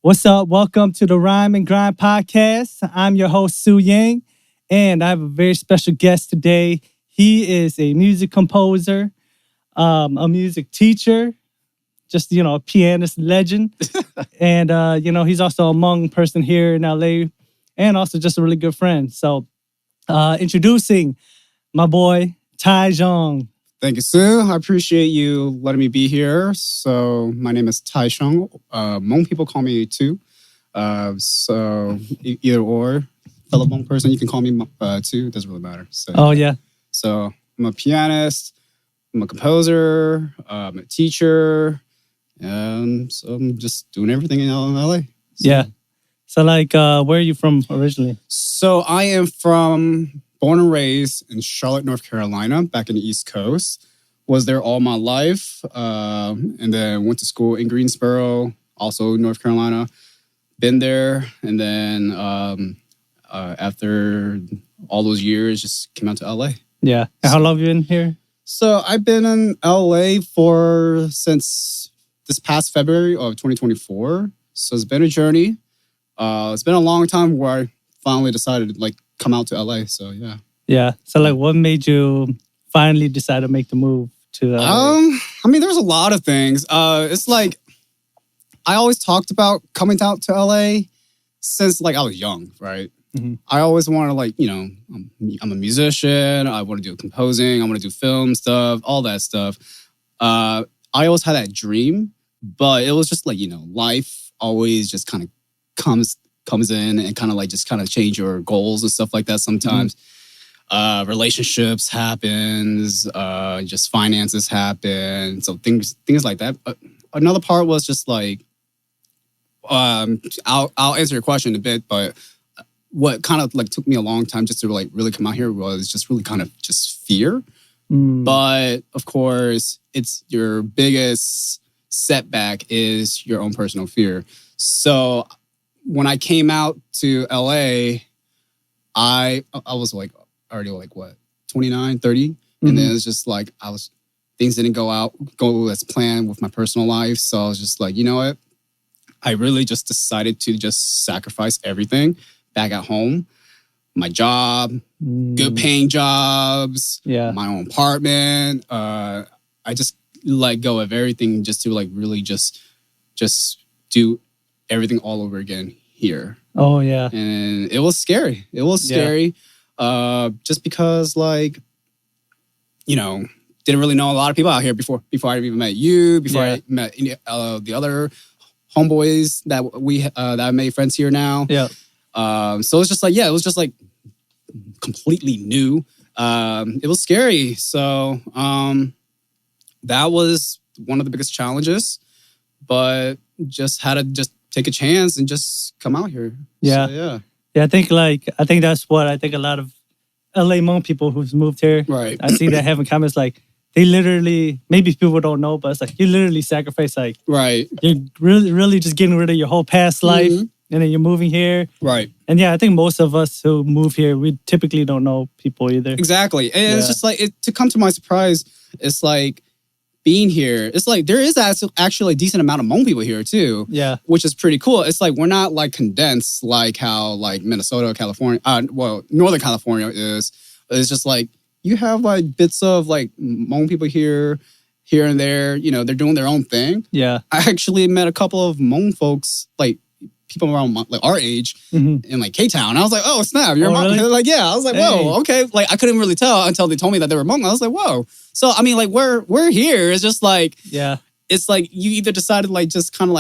What's up? Welcome to the Rhyme and Grind podcast. I'm your host, Xwm Yang, and I have a very special guest today. He is a music composer, a music teacher, just, a pianist legend. And, he's also a Hmong person here in LA and also just a really good friend. So introducing my boy, Ty Xiong. Thank you, Sue. I appreciate you letting me be here. So my name is Ty Xiong. Hmong people call me too. Either or, fellow Hmong person, you can call me too. Doesn't really matter. Yeah. So I'm a pianist. I'm a composer. I'm a teacher. So I'm just doing everything in LA. Yeah. So where are you from originally? So I am born and raised in Charlotte, North Carolina, back in the East Coast. Was there all my life. And then went to school in Greensboro, also North Carolina. Been there. And then after all those years, just came out to LA. Yeah. And how long have you been here? So I've been in LA since this past February of 2024. So it's been a journey. It's been a long time where I finally decided to come out to LA. So yeah. Yeah. So what made you finally decide to make the move to LA? There's a lot of things. It's I always talked about coming out to LA since I was young, right? Mm-hmm. I always wanted I'm a musician. I want to do composing. I want to do film stuff, all that stuff. I always had that dream, but it was just life always just kind of comes in and kind of change your goals and stuff like that sometimes. Mm-hmm. Relationships happens, just finances happen. So things like that. Another part was just I'll answer your question in a bit, but what kind of took me a long time just to really come out here was just really kind of just fear. Mm. But of course, it's your biggest setback is your own personal fear. So when I came out to LA, I was already 29, 30. Mm-hmm. And then it's just things didn't go as planned with my personal life. So I was just you know what? I really just decided to just sacrifice everything back at home. My job, good paying jobs, my own apartment. I just let go of everything just to really just do everything all over again here. Oh yeah. And it was scary. Scary. Just because didn't really know a lot of people out here before I even met you, before I met the other homeboys that I made friends here now. Yeah. So it's just it was just completely new. It was scary. So that was one of the biggest challenges, but just had to just take a chance and just come out here. Yeah. So, yeah. Yeah. I think that's what I think a lot of LA Hmong people who's moved here. Right. I see that having comments they literally, maybe people don't know, but it's you literally sacrifice right. You're really just getting rid of your whole past life, and then you're moving here. Right. And I think most of us who move here, we typically don't know people either. Exactly. And it's just to come to my surprise, it's being here, it's there is actually a decent amount of Hmong people here too. Yeah. Which is pretty cool. It's we're not condensed how Minnesota, California, Northern California is. It's just you have bits of Hmong people here and there. They're doing their own thing. Yeah. I actually met a couple of Hmong folks, people around our age in K-Town. I was oh snap, you're Hmong. Really? Yeah. I was whoa, okay. I couldn't really tell until they told me that they were Hmong. I was whoa. So we're here. It's just yeah. It's you either decided just kind of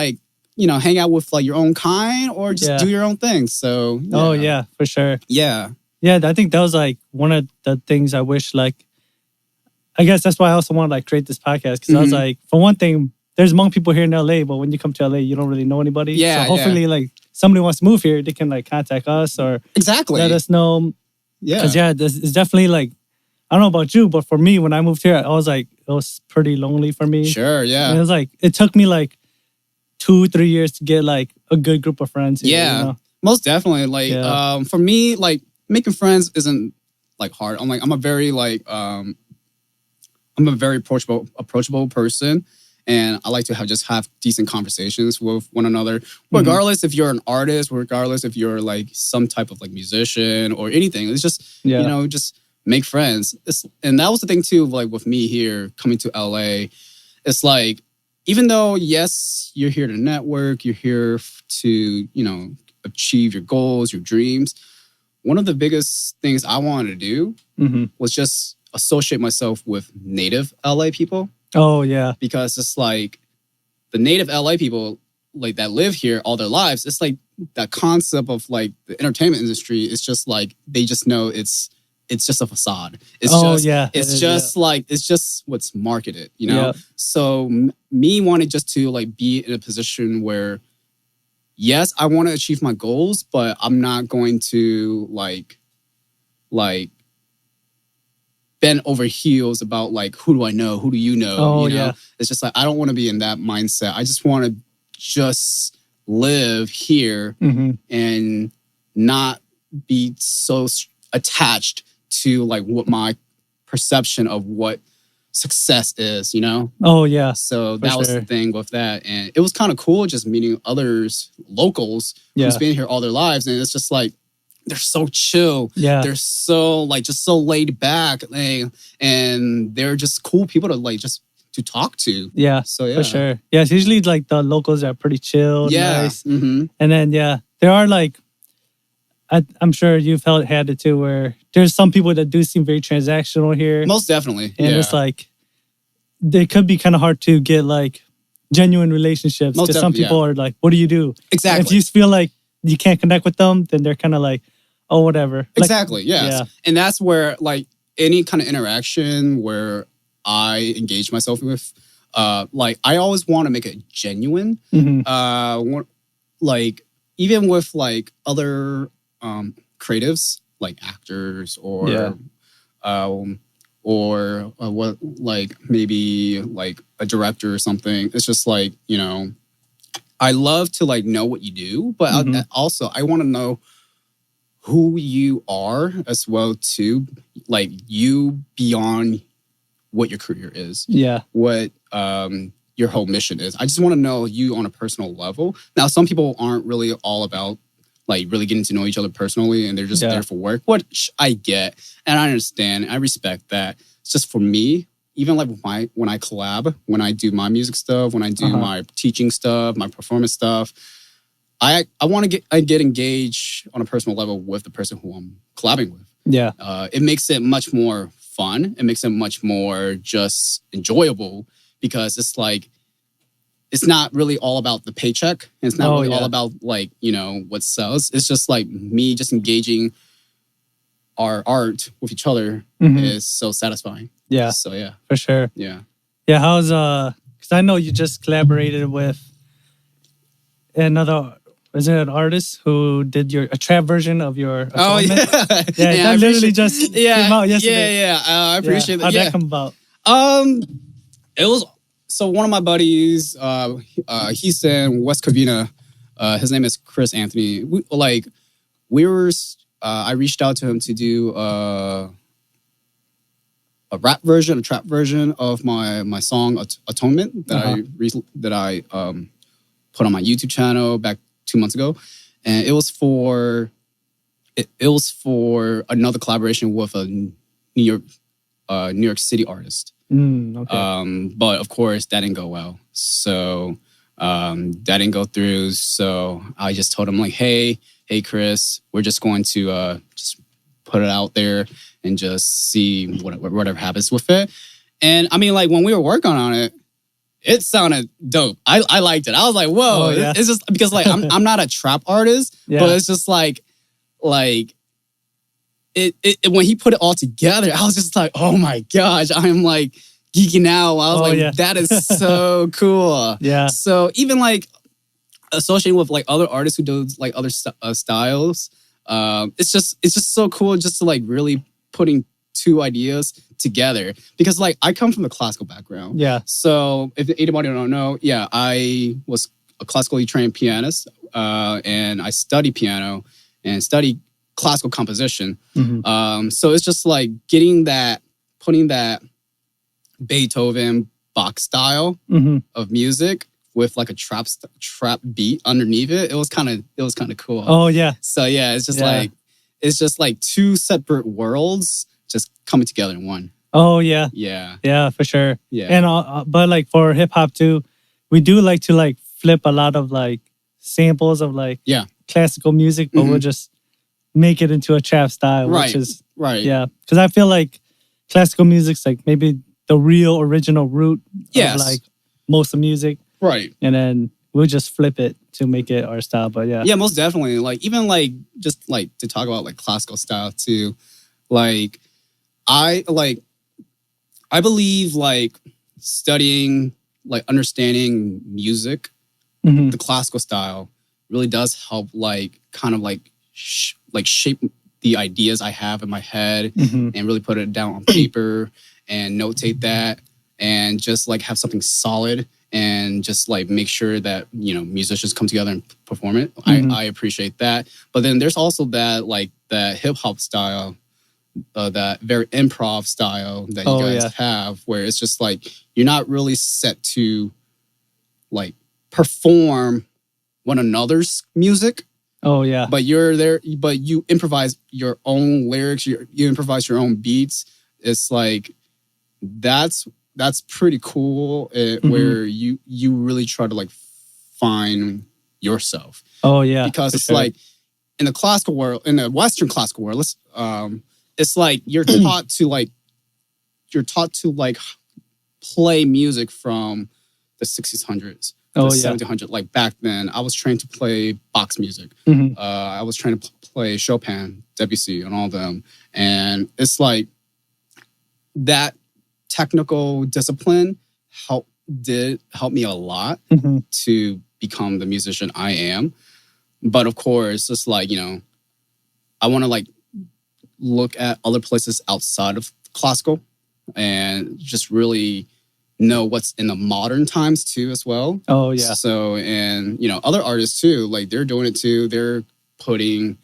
hang out with your own kind or just do your own thing. So yeah. Oh yeah, for sure. Yeah. Yeah, I think that was one of the things I wish I guess that's why I also want to create this podcast because I was for one thing, there's Hmong people here in LA, but when you come to LA, you don't really know anybody. Yeah. So hopefully somebody wants to move here, they can contact us or let us know. Yeah. Because it's definitely I don't know about you, but for me, when I moved here, I was it was pretty lonely for me. Sure, yeah. And it was it took me 2-3 years to get a good group of friends here, Yeah. Most definitely. For me, making friends isn't hard. I'm a very approachable person, And I like to have decent conversations with one another, regardless if you're an artist, regardless if you're like some type of like musician or anything. It's just, just make friends. And that was the thing too, like with me here coming to LA. It's like, even though, yes, you're here to network, you're here to, achieve your goals, your dreams. One of the biggest things I wanted to do was just associate myself with native LA people. Oh, yeah. Because it's like the native LA people like that live here all their lives, it's like that concept of like the entertainment industry is just like, they just know it's just a facade. It's just what's marketed, Yeah. So me wanting just to like be in a position where, yes, I want to achieve my goals, but I'm not going to like bend over heels about like, who do I know? Who do you know? Oh, yeah. It's just like, I don't want to be in that mindset. I just want to just live here and not be so attached to like what my perception of what success is, Oh, yeah. So that was the thing with that. And it was kind of cool just meeting locals who's been here all their lives. And it's just like, they're so chill. Yeah. They're so like, just so laid back. And they're just cool people to like, just to talk to. Yeah. So yeah. For sure. Yeah. It's usually like the locals are pretty chill. Yeah. Nice. And then, there are like, I'm sure you've had it too, where there's some people that do seem very transactional here. Most definitely. And it's like, they could be kind of hard to get like genuine relationships. Because some people are like, what do you do? Exactly. And if you feel like you can't connect with them, then they're kind of like, oh, whatever. Exactly. Yes. Yeah. And that's where like any kind of interaction where I engage myself with, like I always want to make it genuine. Like even with like other creatives, like actors or what, like maybe like a director or something. It's just like, I love to like know what you do, but also I want to know who you are as well too, like you beyond what your career is. Yeah. What your whole mission is. I just want to know you on a personal level. Now, some people aren't really all about like really getting to know each other personally and they're just there for work, which I get and I understand. I respect that. It's just for me, even like when I collab, when I do my music stuff, when I do my teaching stuff, my performance stuff, I want to get engaged on a personal level with the person who I'm collabing with. Yeah. It makes it much more fun. It makes it much more just enjoyable because it's like, it's not really all about the paycheck. It's not really all about like, what sells. It's just like me just engaging our art with each other is so satisfying. Yeah. So yeah. For sure. Yeah. Yeah. How's, because I know you just collaborated with another, was it an artist who did a trap version of your Atonement? Oh, yeah. Yeah, that literally just came out yesterday. Yeah. I appreciate that. How'd that come about? It was, so one of my buddies, he's in West Covina. His name is Chris Anthony. I reached out to him to do a rap version, a trap version of my song Atonement that I put on my YouTube channel back 2 months ago, and it was for another collaboration with a New York City artist. Okay. But of course that didn't go well. So that didn't go through. So I just told him like, hey Chris, we're just going to just put it out there and just see whatever happens with it. And I mean, like when we were working on it, it sounded dope. I liked it. I was like, whoa. It's just because like I'm not a trap artist, but it's just like it when he put it all together, I was just like, oh my gosh, I'm like geeking out. I was that is so cool. Yeah. So even like associating with like other artists who do like other styles, it's just so cool just to like really putting two ideas together because like I come from the classical background. Yeah. So if anybody don't know, I was a classically trained pianist, and I studied piano and studied classical composition. So it's just like putting that Beethoven, box style of music with like a trap beat underneath it. It was kind of cool. Oh yeah. So yeah, it's just like two separate worlds just coming together in one. Oh yeah. Yeah. Yeah, for sure. Yeah. And but like for hip hop too, we do like to like flip a lot of like samples of like classical music, but we'll just make it into a trap style, which is yeah. Because I feel like classical music's like maybe the real original root of like most of music. Right. And then we'll just flip it to make it our style. But yeah. Yeah, most definitely. Like even like just like to talk about like classical style too. Like I believe like studying, like understanding music, the classical style really does help like kind of like shape the ideas I have in my head and really put it down on paper and notate that and just like have something solid and just like make sure that, you know, musicians come together and perform it. I appreciate that. But then there's also that like the hip hop style, that very improv style that you guys have, where it's just like you're not really set to like perform one another's music. Oh yeah. But you're there, but you improvise your own lyrics, you improvise your own beats. It's like that's pretty cool, where you really try to like find yourself. Oh yeah. Because it's like in the classical world, in the Western classical world, it's like you're taught to like play music from the 1600s, the 1700s. Like back then, I was trained to play Bach's music. I was trained to play Chopin, Debussy, and all of them. And it's like that technical discipline did help me a lot to become the musician I am. But of course, it's like, you know, I want to like look at other places outside of classical and just really know what's in the modern times too as well. Oh yeah. So, and you know, other artists too, like they're doing it too. They're putting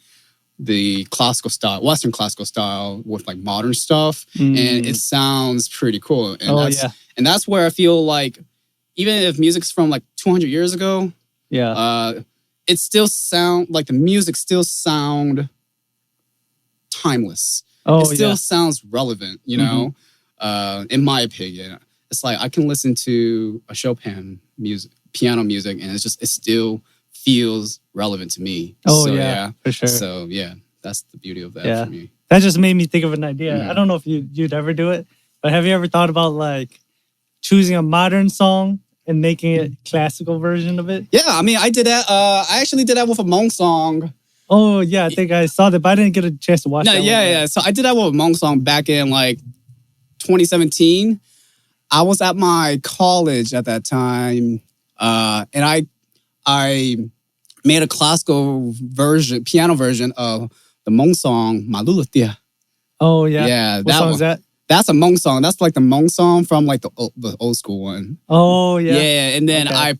the classical style, Western classical style with like modern stuff. And it sounds pretty cool. And and that's where I feel like even if music's from like 200 years ago, it still sound like the music still sound timeless. It still sounds relevant, you know, in my opinion. It's like I can listen to a Chopin piano music and it still feels relevant to me. Oh, so, yeah, for sure. So yeah, that's the beauty of that for me. That just made me think of an idea. I don't know if you'd ever do it, but have you ever thought about like choosing a modern song and making it classical version of it? Yeah, I mean, I did that. I actually did that with a Hmong song. Oh, yeah, I think I saw that, but I didn't get a chance to watch that. Yeah. So I did that with a Hmong song back in like 2017. I was at my college at that time, and I made a classical version, piano version of the Hmong song Malulatia. Oh, yeah. Yeah. What song is that? That's a Hmong song. That's like the Hmong song from like the old school one. Oh, yeah. Yeah, and then I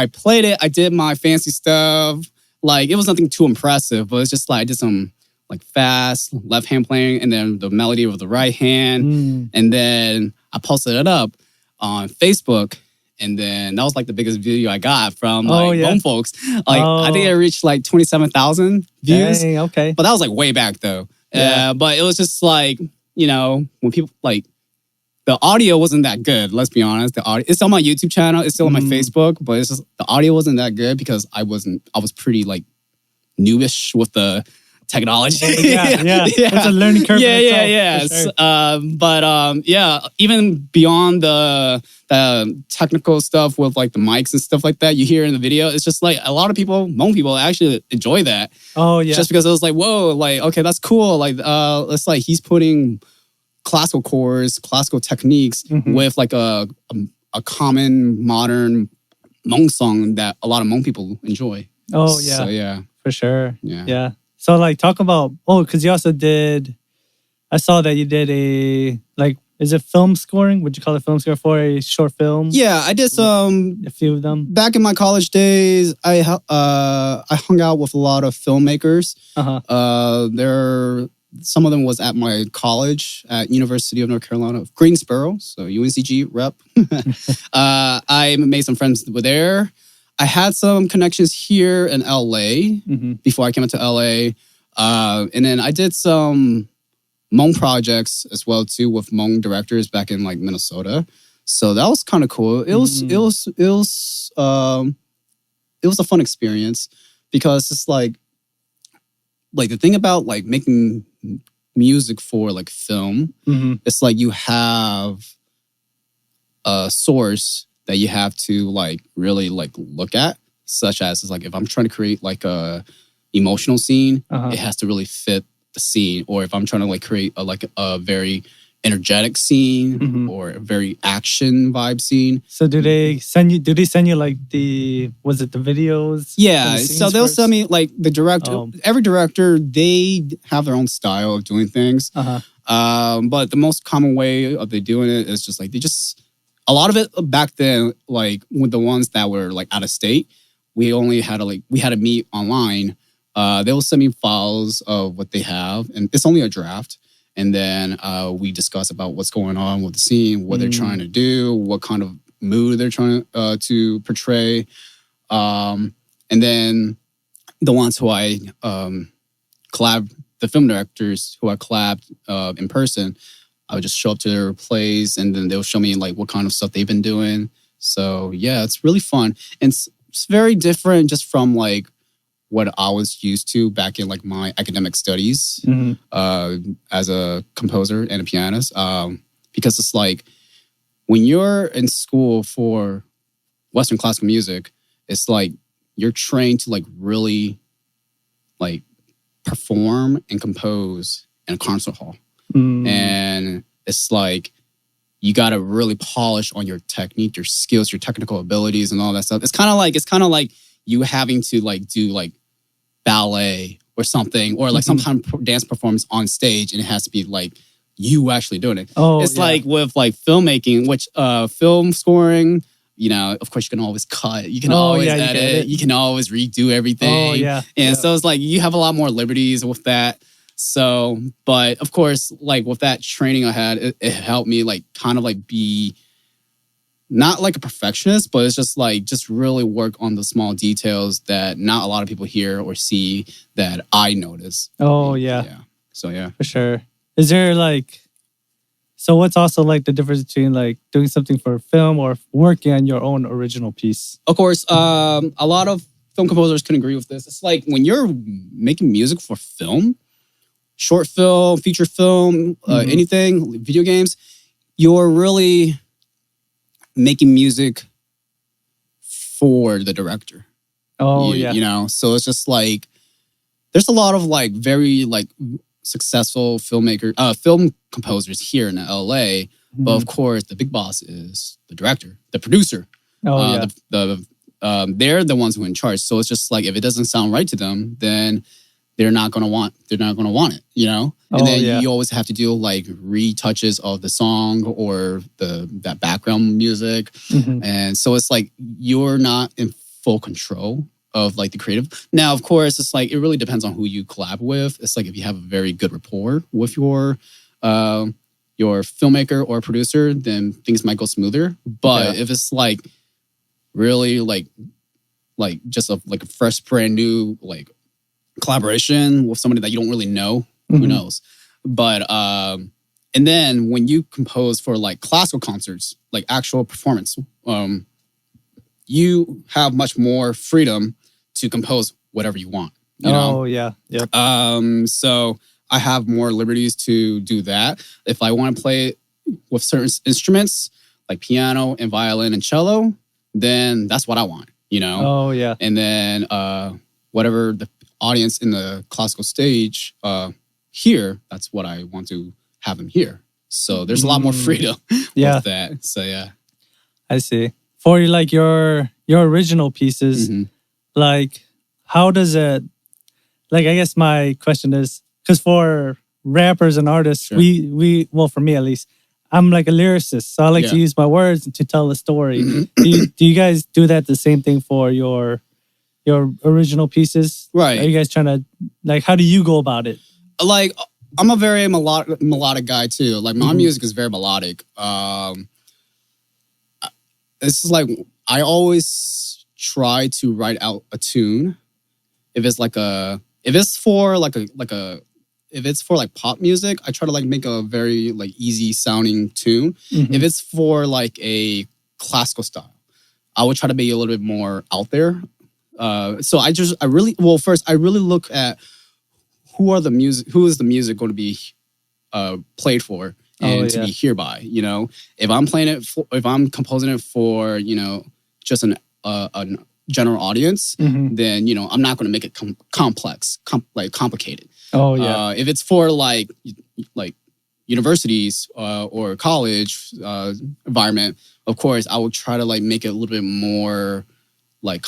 played it. I did my fancy stuff. Like, it was nothing too impressive, but it's just like I did some like fast left hand playing and then the melody with the right hand. And then I posted it up on Facebook. And then that was like the biggest video I got from like Hmong folks. Like, I think it reached like 27,000 views. Dang, okay. But that was like way back though. Yeah. But it was just like, you know, when people like, the audio wasn't that good. Let's be honest. The audio, it's on my YouTube channel. It's still on my Facebook, but it's just the audio wasn't that good because I was pretty like newish with the technology. Yeah. It's a learning curve. Yeah. Sure. Even beyond the technical stuff with like the mics and stuff like that you hear in the video, it's just like a lot of people, Hmong people, actually enjoy that. Oh yeah. Just because it was like, whoa, like okay, that's cool. Like it's like he's putting classical chords, classical techniques with like a common modern Hmong song that a lot of Hmong people enjoy. Oh yeah. So yeah. For sure. Yeah. So like talk about, because you also did, I saw that you did a, like, is it film scoring? Would you call it film score for a short film? Yeah, I did some. A few of them. Back in my college days, I hung out with a lot of filmmakers. some of them was at my college at University of North Carolina, Greensboro, so UNCG rep. I made some friends there. I had some connections here in LA before I came into LA. And then I did some Hmong projects as well too with Hmong directors back in like Minnesota. So that was kind of cool. It was a fun experience because it's like the thing about like making music for like film, it's like you have a source that you have to like really like look at, such as it's like if I'm trying to create like a emotional scene, it has to really fit the scene. Or if I'm trying to like create a very energetic scene or a very action vibe scene. So do they send you like the videos? Yeah, so they'll send me like the director. Every director, they have their own style of doing things. But the most common way of they doing it is just like a lot of it back then, like with the ones that were like out of state, we had to meet online. They will send me files of what they have, and it's only a draft. And then we discuss about what's going on with the scene, what they're trying to do, what kind of mood they're trying to portray. And then the ones who I the film directors who I collabed in person, I would just show up to their place and then they'll show me like what kind of stuff they've been doing. So yeah, it's really fun. And it's very different just from like what I was used to back in like my academic studies as a composer and a pianist. Because it's like when you're in school for Western classical music, it's like you're trained to like really like perform and compose in a concert hall. And it's like you got to really polish on your technique, your skills, your technical abilities and all that stuff. It's kind of like you having to like do like ballet or something, or like some kind of dance performance on stage, and it has to be like you actually doing it. It's like with like filmmaking, which film scoring, you know, of course you can always cut, you can always edit, you can always redo everything. So it's like you have a lot more liberties with that. So, but of course, like with that training I had, it helped me like kind of like be not like a perfectionist, but it's just really work on the small details that not a lot of people hear or see that I notice. So yeah. For sure. Is there like, so what's also like the difference between like doing something for film or working on your own original piece? Of course, a lot of film composers can agree with this. It's like when you're making music for film, short film, feature film, anything, video games, you're really making music for the director. You know, so it's just like there's a lot of like very like successful film composers here in LA, but of course the big boss is the director, the producer. They're the ones who are in charge. So it's just like if it doesn't sound right to them, then they're not gonna want it, you know? And then you always have to do like retouches of the song or that background music. And so it's like you're not in full control of like the creative. Now, of course, it's like it really depends on who you collab with. It's like if you have a very good rapport with your filmmaker or producer, then things might go smoother. But if it's like really like just a fresh brand new like collaboration with somebody that you don't really know, who knows? But and then when you compose for like classical concerts, like actual performance, you have much more freedom to compose whatever you want. You know? So I have more liberties to do that. If I want to play with certain instruments like piano and violin and cello, then that's what I want, you know? And then whatever the audience in the classical stage hear, that's what I want to have them hear. So there's a lot more freedom with that. So yeah. I see. For like your original pieces, like how does it, like I guess my question is, because for rappers and artists, we well, for me at least, I'm like a lyricist, so I like to use my words to tell a story. Do you guys do that the same thing for your original pieces? Right. Are you guys trying to, like, how do you go about it? Like, I'm a very melodic guy too. Like my music is very melodic. It's just like I always try to write out a tune. If it's for like pop music, I try to like make a very like easy sounding tune. If it's for like a classical style, I would try to make it a little bit more out there. So I really look at who is the music going to be played for and to be hereby. You know, if I'm composing it for, you know, just a general audience, then, you know, I'm not going to make it complicated. If it's for like universities or college environment, of course, I will try to like make it a little bit more like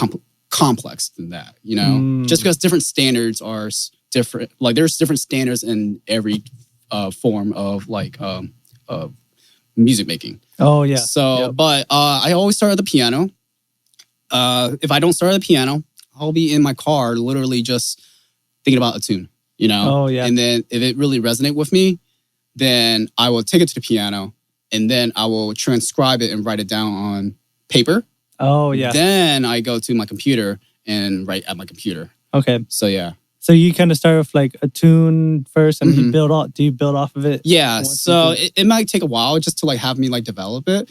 complex than that, you know, just because different standards are different. Like there's different standards in every form of like music making. But I always start at the piano. If I don't start at the piano, I'll be in my car literally just thinking about a tune, you know? And then if it really resonates with me, then I will take it to the piano and then I will transcribe it and write it down on paper. Then I go to my computer and write at my computer. So yeah. So you kind of start with like a tune first and do you build off of it? Yeah. So it might take a while just to like have me like develop it.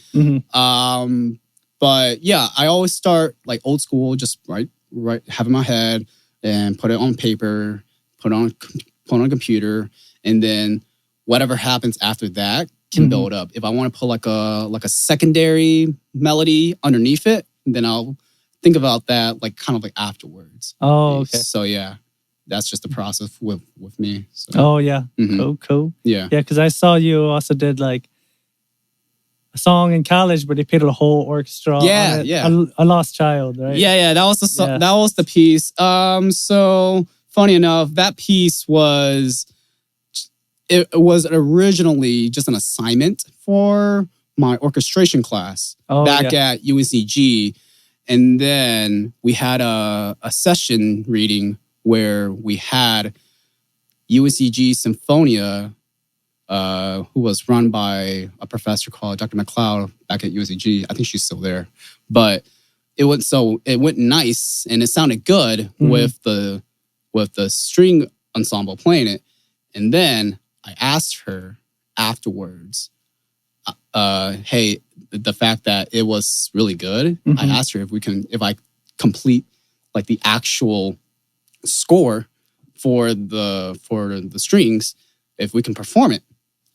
But yeah, I always start like old school, just have in my head and put it on paper, put on a computer, and then whatever happens after that can build up. If I want to put like a secondary melody underneath it, then I'll think about that like kind of like afterwards. So yeah, that's just the process with me. So. Cool. Yeah, because I saw you also did like a song in college where they played a whole orchestra. A Lost Child, right? Yeah. That was that was the piece. So funny enough, that piece was originally just an assignment for my orchestration class back at UNCG, and then we had a session reading where we had UNCG Symphonia. Who was run by a professor called Dr. McLeod back at UNCG. I think she's still there. But it went nice and it sounded good with the string ensemble playing it. And then I asked her afterwards, hey, the fact that it was really good, I asked her if I complete like the actual score for the strings, if we can perform it.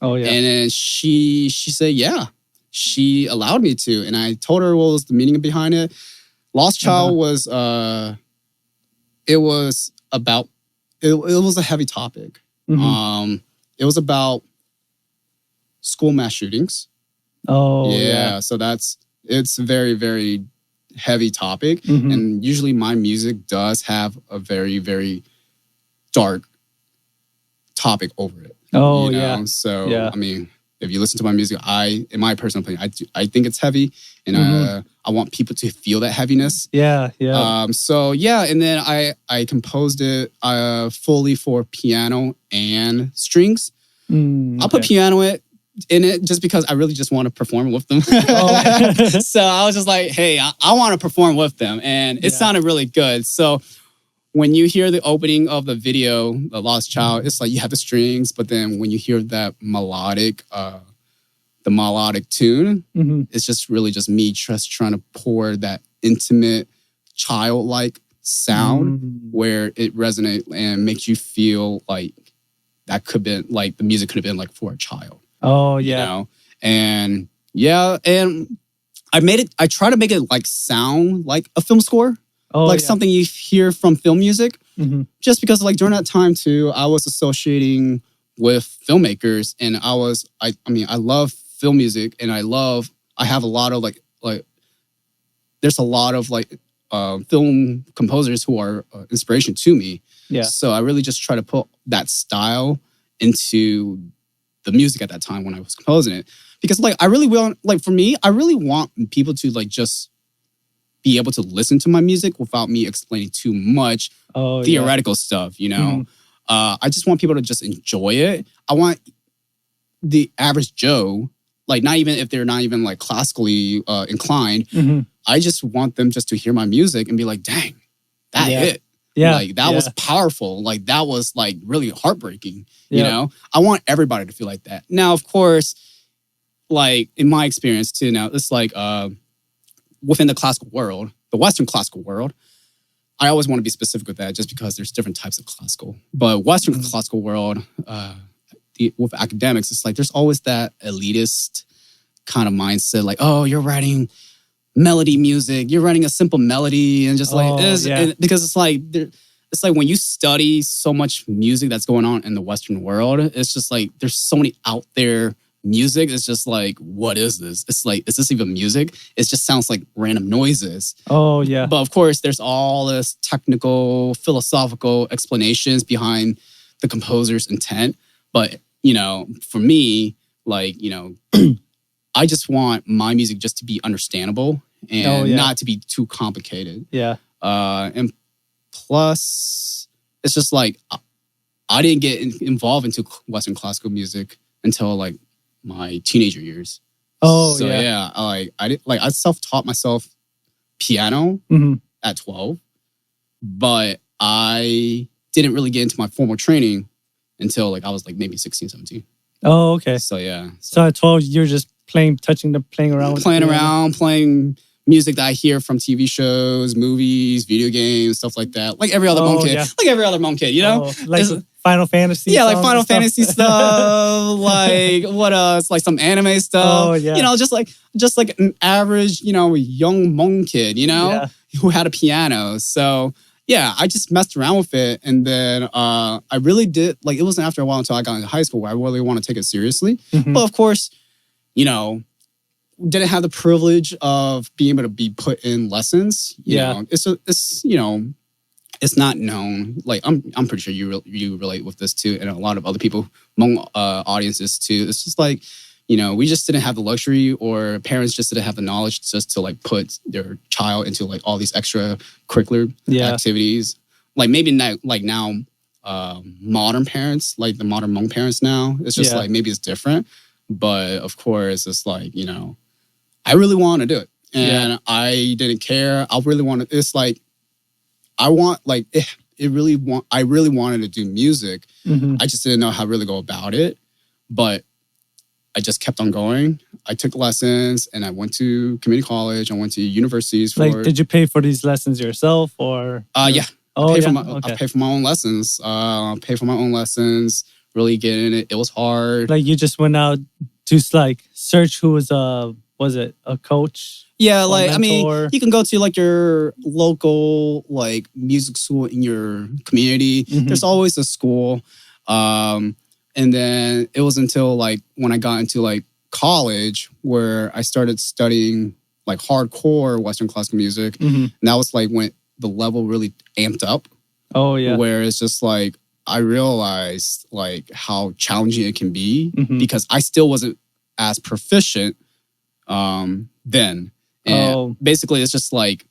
And then she said, yeah. She allowed me to. And I told her what was the meaning behind it. Lost Child was, it was a heavy topic. It was about school mass shootings. So it's a very, very heavy topic. And usually my music does have a very, very dark topic over it. So I mean, if you listen to my music, in my personal opinion, I think it's heavy, and I want people to feel that heaviness. And then I composed it fully for piano and strings. I'll put piano in it just because I really just want to perform with them. So I was just like, hey, I want to perform with them, and it sounded really good. So when you hear the opening of the video, The Lost Child, it's like you have the strings, but then when you hear that melodic tune, it's just really just me just trying to pour that intimate, childlike sound where it resonates and makes you feel like that could be like the music could have been like for a child. You know? And I try to make it like sound like a film score. Something you hear from film music. Just because like during that time too, I was associating with filmmakers, and I love film music, and I have a lot of like there's a lot of like film composers who are inspiration to me. So I really just try to put that style into the music at that time when I was composing it, because like I really want people to like just be able to listen to my music without me explaining too much theoretical stuff, you know? I just want people to just enjoy it. I want the average Joe, like not even if they're not even like classically inclined, I just want them just to hear my music and be like, dang, that hit. Yeah. Like that was powerful. Like that was like really heartbreaking. You know, I want everybody to feel like that. Now, of course, like in my experience too, now it's like within the classical world, the Western classical world, I always want to be specific with that just because there's different types of classical. But Western classical world, with academics, it's like there's always that elitist kind of mindset, like, oh, you're writing melody music, you're writing a simple melody, and just like this, because it's like when you study so much music that's going on in the Western world, it's just like there's so many out there music. It's just like, what is this? It's like, is this even music? It just sounds like random noises. Oh yeah. But of course, there's all this technical, philosophical explanations behind the composer's intent. But for me, like I just want my music just to be understandable and not to be too complicated. Yeah. And plus, it's just like I didn't get involved into Western classical music until like my teenager years. Oh, so yeah. I self-taught myself piano at 12, but I didn't really get into my formal training until like I was like maybe 16, 17. Oh, okay. So yeah. So at 12, you're just playing around playing music that I hear from TV shows, movies, video games, stuff like that. Like every other Hmong kid. Yeah. Like every other Hmong kid, like Final Fantasy. Yeah, like Final Fantasy stuff. Like what else? Like some anime stuff. Oh, yeah. Just like an average, young Hmong kid, who had a piano. So yeah, I just messed around with it. And then I really did, like it wasn't after a while until I got into high school where I really want to take it seriously. But of course, didn't have the privilege of being able to be put in lessons. You know, it's not known. Like I'm pretty sure you relate with this too, and a lot of other people, Hmong audiences too. It's just like, we just didn't have the luxury, or parents just didn't have the knowledge just to like put their child into like all these extracurricular activities. Like maybe not like now, modern parents, like the modern Hmong parents now, it's just like maybe it's different. But of course, it's like, I really want to do it. And I didn't care. I really wanted, it's like, I really wanted to do music. I just didn't know how to really go about it. But I just kept on going. I took lessons and I went to community college. I went to universities did you pay for these lessons yourself or? Yeah. I pay for my own lessons. Really get in it. It was hard. Like you just went out to like search who was it a coach? Yeah, like I mean, you can go to like your local like music school in your community. There's always a school. And then it was until like when I got into like college where I started studying like hardcore Western classical music. And that was like when the level really amped up. Oh yeah. Where it's just like I realized like how challenging it can be because I still wasn't as proficient then. And basically it's just like,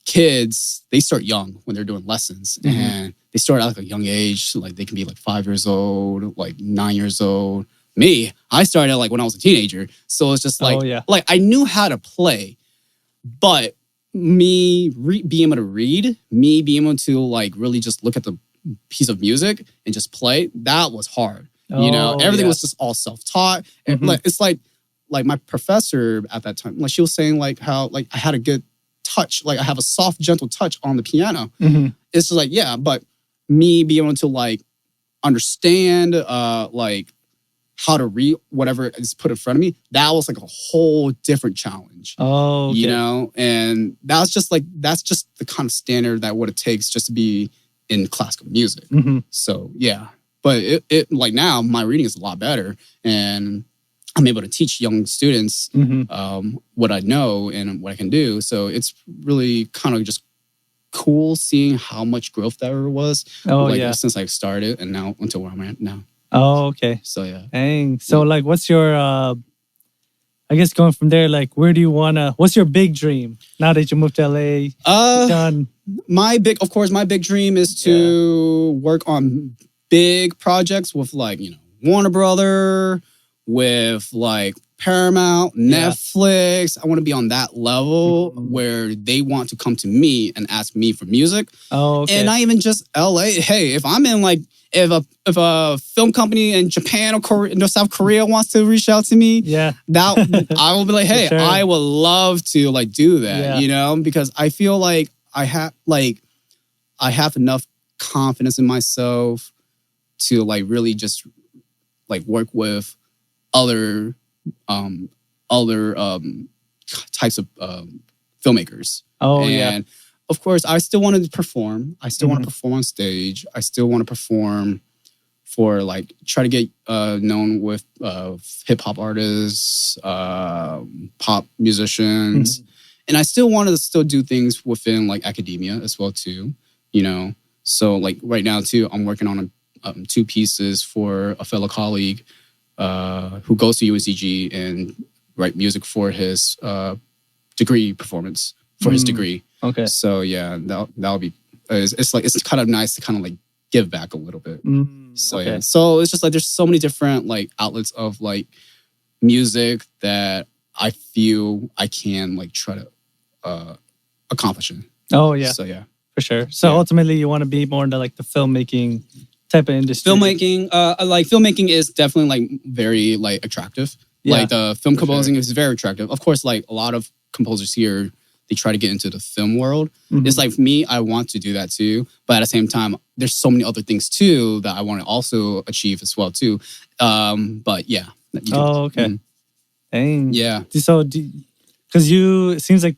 kids, they start young when they're doing lessons and they start at like a young age. Like they can be like 5 years old, like 9 years old. Me, I started like when I was a teenager. So it's just like, like I knew how to play, but me being able to read, me being able to like really just look at the piece of music and just play, that was hard. Everything was just all self-taught. And like it's like my professor at that time, like she was saying like how like I had a good touch, like I have a soft, gentle touch on the piano. It's just like, yeah, but me being able to like understand like how to read whatever is put in front of me, that was like a whole different challenge. And that's just the kind of standard that what it takes just to be in classical music. So yeah, but it like now my reading is a lot better and I'm able to teach young students what I know and what I can do. So it's really kind of just cool seeing how much growth there was since I started and now until where I'm at now. Oh, okay. So yeah. Dang. So like what's your I guess going from there, like, where do you wanna? What's your big dream now that you moved to LA? Done. My big dream is to work on big projects with like, Warner Brother, with like Paramount, Netflix. I want to be on that level where they want to come to me and ask me for music. Oh, okay. And not even just LA. Hey, if I'm in like, if a film company in Japan or South Korea wants to reach out to me, that I will be like, hey, I would love to like do that, because I feel like I have enough confidence in myself to like really just like work with other types of filmmakers. And of course, I still wanted to perform. I still want to perform on stage. I still want to perform for like try to get known with hip hop artists, pop musicians, and I still wanted to still do things within like academia as well too. So like right now too, I'm working on 2 pieces for a fellow colleague who goes to UNCG and write music for his degree performance for his degree. Okay. So yeah, that'll be. It's kind of nice to kind of like give back a little bit. So so it's just like there's so many different like outlets of like music that I feel I can like try to accomplish it. Oh yeah. So yeah, for sure. So ultimately, you want to be more into like the filmmaking type of industry. Filmmaking is definitely like very like attractive. Like the film composing is very attractive. Of course, like a lot of composers here, they try to get into the film world. It's like for me, I want to do that too. But at the same time, there's so many other things too that I want to also achieve as well too. But yeah. Oh, okay. Dang. Yeah. So, it seems like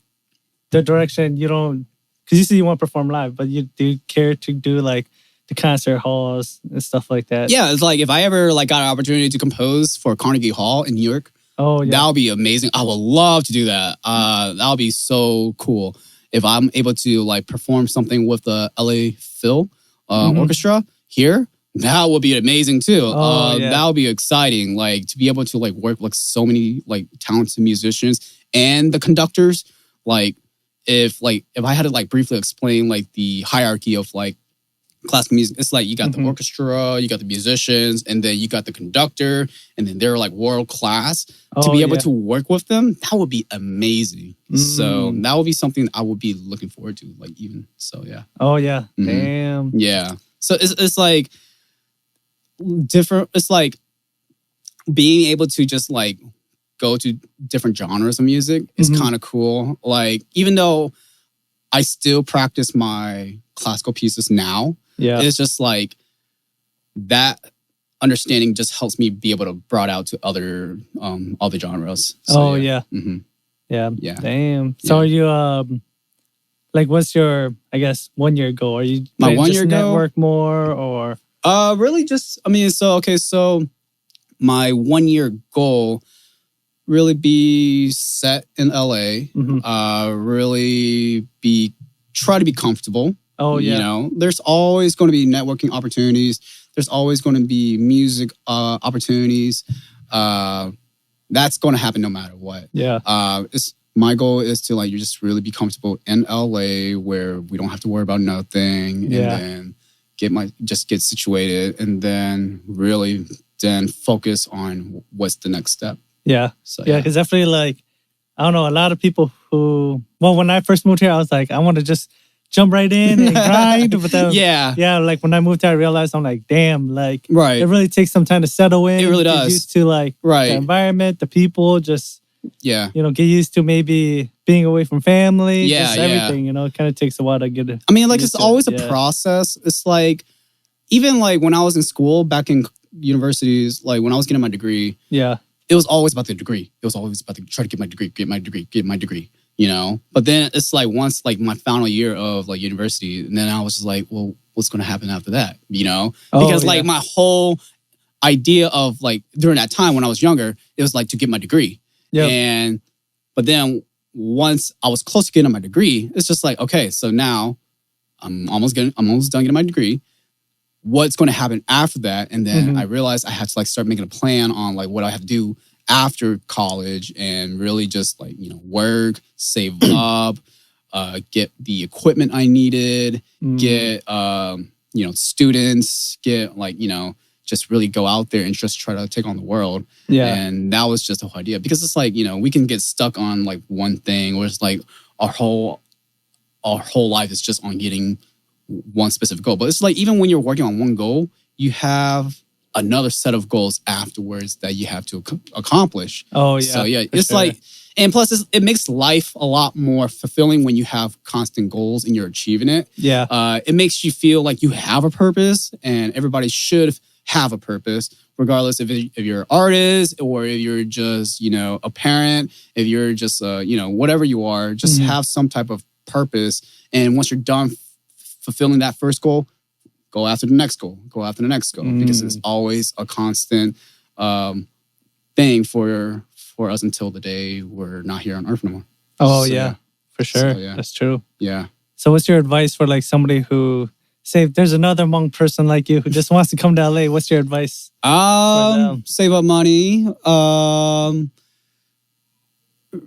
the direction you don't, because you say you want to perform live, but you do care to do like the concert halls and stuff like that. Yeah, it's like if I ever like got an opportunity to compose for Carnegie Hall in New York, that would be amazing. I would love to do that. That would be so cool. If I'm able to like perform something with the LA Phil Orchestra here, that would be amazing too. That would be exciting. Like to be able to like work with like so many like talented musicians and the conductors. Like if I had to like briefly explain like the hierarchy of like classical music, it's like you got the orchestra, you got the musicians, and then you got the conductor, and then they're like world class. To be able to work with them, that would be amazing. So that would be something I would be looking forward to, like even so, yeah. Oh yeah, damn. Yeah. So it's like different. It's like being able to just like go to different genres of music is kind of cool. Like even though I still practice my classical pieces now. Yeah, it's just like that understanding just helps me be able to broaden out to other genres. So, yeah. Damn. So are you like what's your 1 year goal? Are you my 1 year goal? Network more or really just so my 1 year goal really be set in LA. Really try to be comfortable. Oh, yeah. There's always going to be networking opportunities. There's always going to be music opportunities. That's going to happen no matter what. Yeah. My goal is to you just really be comfortable in LA where we don't have to worry about nothing. Yeah. And then get situated and then really then focus on what's the next step. Yeah. So, because definitely I don't know, a lot of people when I first moved here, I was like, I want to just jump right in and grind. But then, when I moved here, I realized I'm like, damn, it really takes some time to settle in. It really does. Get used to the environment, the people, just get used to maybe being away from family, just everything. It kind of takes a while to get it. I mean, it's always a process. It's even when I was in school back in universities, when I was getting my degree, it was always about the degree. It was always about to try to get my degree. But then it's once my final year of university, and then I was just like, well, what's going to happen after that? Because my whole idea of during that time when I was younger, it was to get my degree. Yep. But then once I was close to getting my degree, it's just okay, so now I'm almost done getting my degree. What's going to happen after that? And then I realized I had to start making a plan on what I have to do after college and really just like, work, save up, get the equipment I needed, get, students, get like, just really go out there and just try to take on the world. Yeah. And that was just the whole idea, because it's like, we can get stuck on like one thing where it's like our whole life is just on getting one specific goal. But it's like, even when you're working on one goal, you have another set of goals afterwards that you have to accomplish. Oh, yeah. So, yeah, it's like, and plus it makes life a lot more fulfilling when you have constant goals and you're achieving it. Yeah. It makes you feel like you have a purpose, and everybody should have a purpose, regardless if you're an artist or if you're just, a parent, if you're just, whatever you are, just have some type of purpose. And once you're done fulfilling that first goal, go after the next goal, because it's always a constant thing for us until the day we're not here on Earth no more. Oh, so, yeah, for sure. So, That's true. Yeah. So what's your advice for like somebody who, say, if there's another Hmong person like you who just wants to come to LA, what's your advice? Save up money.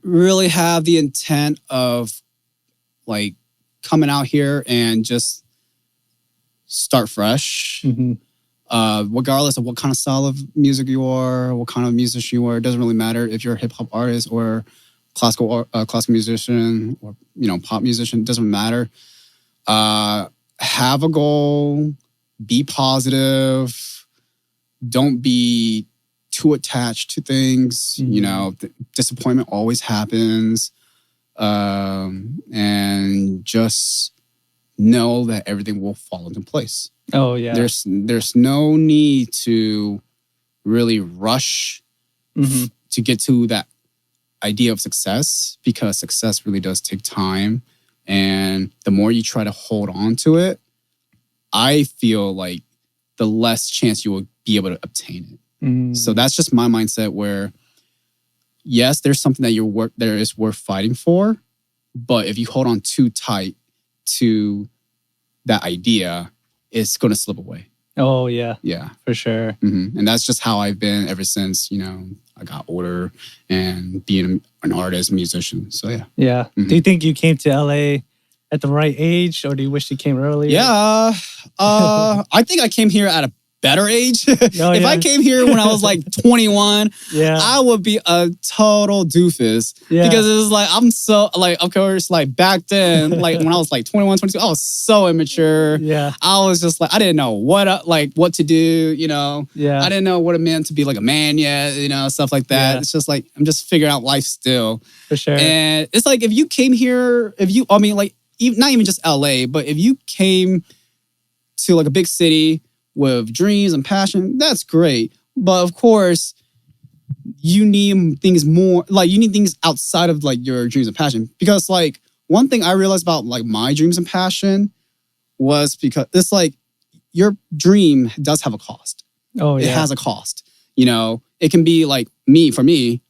Really have the intent of like coming out here and just start fresh. Regardless of what kind of style of music you are, what kind of musician you are, it doesn't really matter if you're a hip hop artist or classical musician or pop musician. It doesn't matter. Have a goal. Be positive. Don't be too attached to things. Disappointment always happens, and just know that everything will fall into place. Oh, yeah. There's no need to really rush to get to that idea of success, because success really does take time. And the more you try to hold on to it, I feel like the less chance you will be able to obtain it. So that's just my mindset, where yes, there's something that there is worth fighting for, but if you hold on too tight to that idea, it's going to slip away. Oh, yeah. Yeah. For sure. And that's just how I've been ever since, I got older and being an artist, musician. So, yeah. Yeah. Do you think you came to LA at the right age, or do you wish you came earlier? Yeah. I think I came here at a better age. If I came here when I was like 21, I would be a total doofus. Because it was like, I'm so like, of course, like back then, like when I was like 21, 22, I was so immature. I was just like, I didn't know what to do, I didn't know what it meant to be like a man yet, stuff like that. It's just like, I'm just figuring out life still. For sure. And it's like, if you came here, not even just LA, but if you came to like a big city with dreams and passion, that's great. But of course, you need things more, like you need things outside of like your dreams and passion. Because like one thing I realized about like my dreams and passion was, because it's like your dream does have a cost. Oh, yeah. It has a cost. It can be like for me,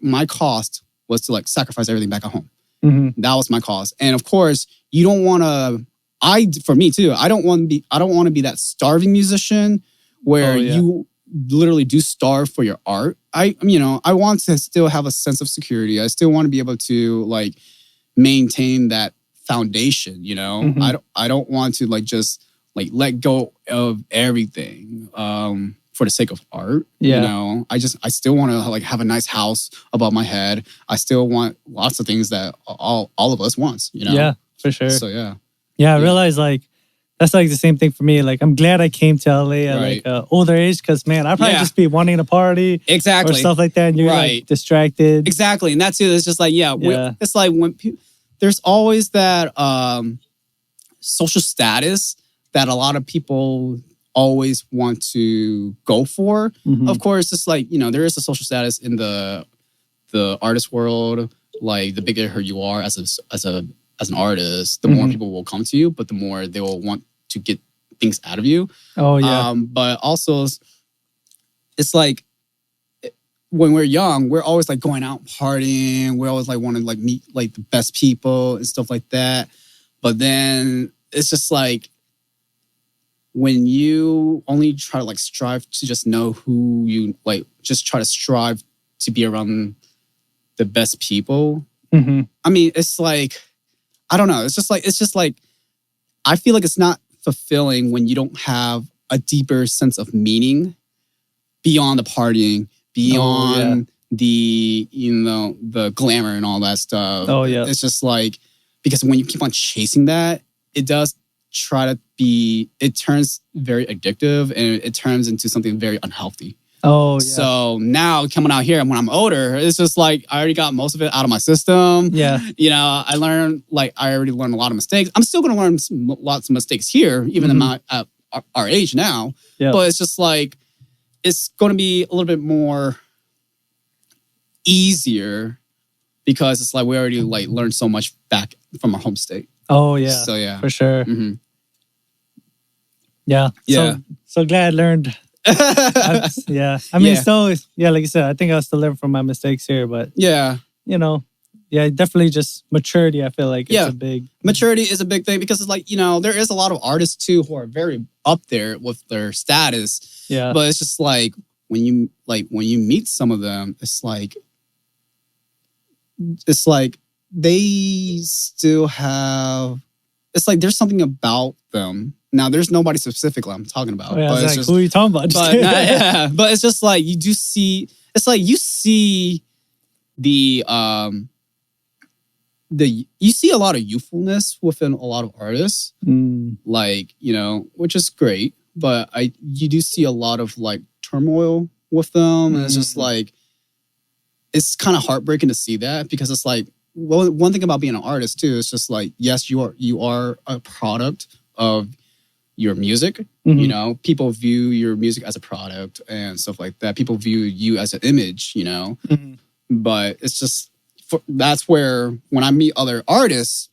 my cost was to like sacrifice everything back at home. That was my cause. And of course, you don't want to, for me too, I don't want to be that starving musician where you literally do starve for your art. I want to still have a sense of security. I still want to be able to like maintain that foundation, I don't want to like just like let go of everything for the sake of art. I still want to like have a nice house above my head. I still want lots of things that all of us wants, Yeah, for sure. So yeah. Yeah, I realized like that's like the same thing for me. Like I'm glad I came to LA at like an older age, because man, I'd probably just be wanting to party, or stuff like that, and you're like distracted. Exactly, and that's it. It's just like it's like when there's always that social status that a lot of people always want to go for. Of course, it's like there is a social status in the artist world. Like the bigger you are as an artist, the more people will come to you, but the more they will want to get things out of you. Oh, yeah. But also, it's like when we're young, we're always like going out partying. We always like want to like meet like the best people and stuff like that. But then it's just like when you only try to like strive to just know who you like, just try to strive to be around the best people. Mm-hmm. I mean, it's like, I don't know. It's just like, I feel like it's not fulfilling when you don't have a deeper sense of meaning beyond the partying, beyond the, the glamour and all that stuff. Oh, yeah. It's just like, because when you keep on chasing that, it does it turns very addictive and it turns into something very unhealthy. Oh, yeah. So now coming out here, when I'm older, it's just like I already got most of it out of my system. Yeah. I already learned a lot of mistakes. I'm still going to learn lots of mistakes here, even at our age now. Yeah. But it's just like, it's going to be a little bit more easier because it's like we already like learned so much back from our home state. Oh, yeah. So, yeah. For sure. Mm-hmm. Yeah. Yeah. So glad I learned. Yeah. I mean, still, like you said, I think I'll still learn from my mistakes here, but definitely just maturity. I feel like it's a big... Maturity is a big thing because it's like, there is a lot of artists too who are very up there with their status. Yeah. But it's just like, when you meet some of them, it's like they still have... It's like there's something about them. Now, there's nobody specifically I'm talking about. Oh, yeah, but it's like, who are you talking about? But it's just like you do see... It's like you see you see a lot of youthfulness within a lot of artists, like, which is great. But you do see a lot of like turmoil with them. And it's just like, it's kind of heartbreaking to see that because it's like, well, one thing about being an artist too, is just like, yes, you are a product of your music. People view your music as a product and stuff like that. People view you as an image, but it's just, that's where, when I meet other artists,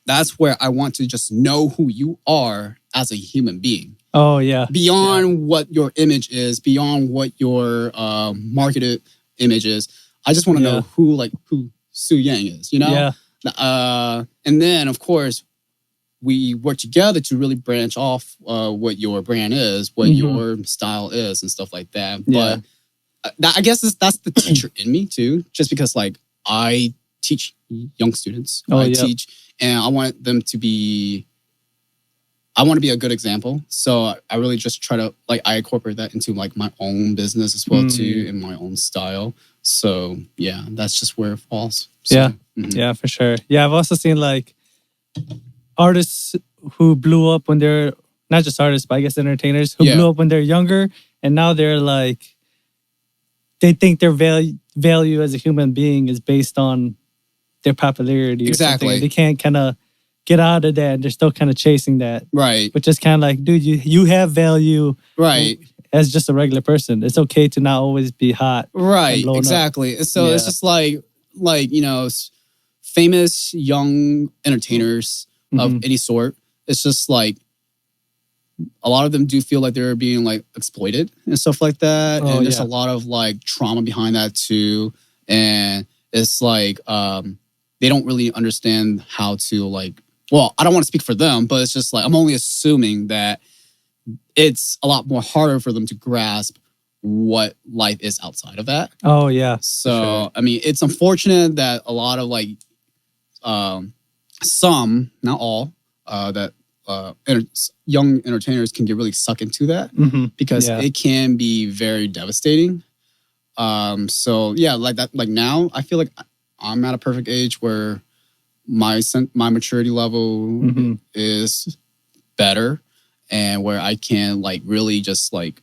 that's where I want to just know who you are as a human being. Oh, yeah. Beyond what your image is, beyond what your marketed image is. I just want to know who Xwm Yang is, Yeah. And then, of course, we work together to really branch off what your brand is, what your style is, and stuff like that. Yeah. But I guess that's the teacher in me too, just because like I teach young students. I teach, and I want them to be... I want to be a good example. So I really just try to I incorporate that into like my own business as well too, in my own style. So yeah, that's just where it falls. So, yeah, for sure. Yeah, I've also seen like artists who blew up when they're not just artists, but I guess entertainers who blew up when they're younger, and now they're like, they think their value as a human being is based on their popularity. Exactly. Or something. They can't kind of get out of that, and they're still kind of chasing that. Right. Which is kind of like, dude, you have value. Right. As just a regular person. It's okay to not always be hot. Right. Exactly. And so it's just like famous young entertainers of any sort. It's just like a lot of them do feel like they're being like exploited and stuff like that. And there's a lot of like trauma behind that too. And it's like they don't really understand how to like, well, I don't want to speak for them, but it's just like, I'm only assuming that it's a lot more harder for them to grasp what life is outside of that. Oh, yeah. So, sure. I mean, it's unfortunate that a lot of like, some, not all, that young entertainers can get really sucked into that because it can be very devastating. So yeah, like that, like now I feel like I'm at a perfect age where my maturity level is better, and where I can like really just like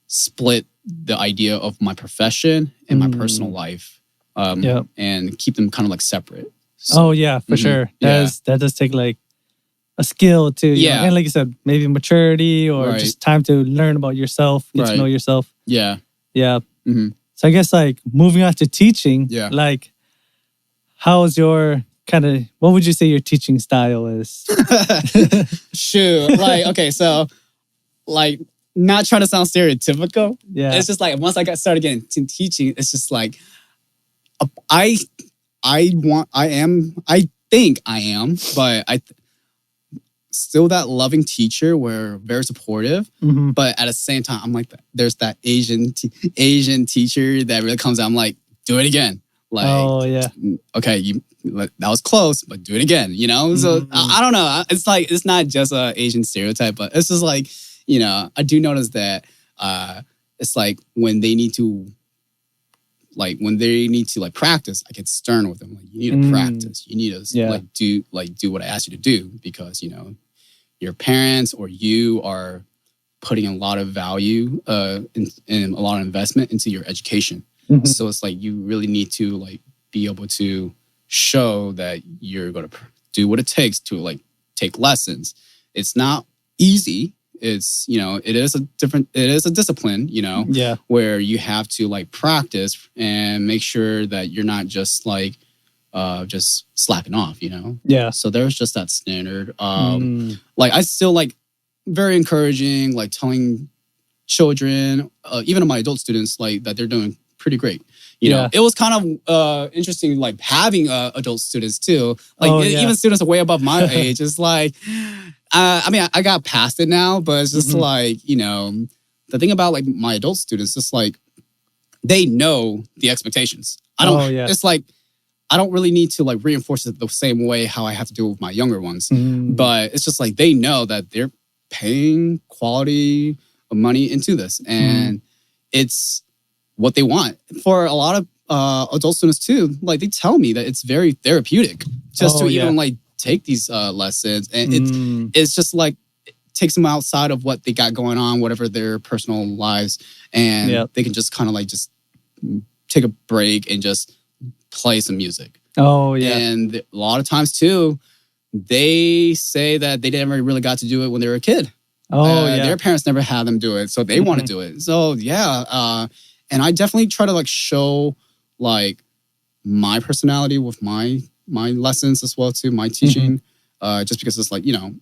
split the idea of my profession and my personal life, and keep them kind of like separate. So, oh yeah, for sure. That does take like a skill too. Yeah. And like you said, maybe maturity or just time to learn about yourself, get to know yourself. Yeah. Yeah. So I guess like moving on to teaching, like how's your kind of, what would you say your teaching style is? Shoot. Like, okay, so like not trying to sound stereotypical. Yeah. It's just like once I got started getting into teaching, it's just like I think I am, but still that loving teacher where very supportive, Mhm. but at the same time, I'm like, there's that Asian teacher that really comes out. I'm like, do it again. Like, Oh yeah. okay, that was close, but do it again. You know, so I don't know. It's like it's not just a Asian stereotype, but it's just like, you know, I do notice that it's like when they need to practice, I get stern with them. Like, you need to practice. You need to do what I asked you to do, because, you know, your parents or you are putting a lot of value and a lot of investment into your education. Mhm. So it's like you really need to like be able to show that you're going to do what it takes to like take lessons. It's not easy. It's, you know, it is a discipline, you know, Yeah. where you have to like practice and make sure that you're not just like just slacking off, you know? Yeah. So there's just that standard. Like I still like very encouraging, like telling children, even my adult students, like that they're doing pretty great. You know, it was kind of interesting, like having adult students too. Like even students way above my age. It's like, I mean, I got past it now, but it's just like, you know, the thing about like my adult students, it's like they know the expectations. It's like I don't really need to like reinforce it the same way how I have to do it with my younger ones. But it's just like they know that they're paying quality of money into this, and it's what they want. For a lot of adult students too, like they tell me that it's very therapeutic just to even like take these lessons, and it's just like it takes them outside of what they got going on, whatever their personal lives, and they can just kind of like just take a break and just play some music. And a lot of times too, they say that they never really got to do it when they were a kid. Their parents never had them do it, so they want to do it. So and I definitely try to like show like my personality with my lessons as well too, my teaching. Just because it's like, you know,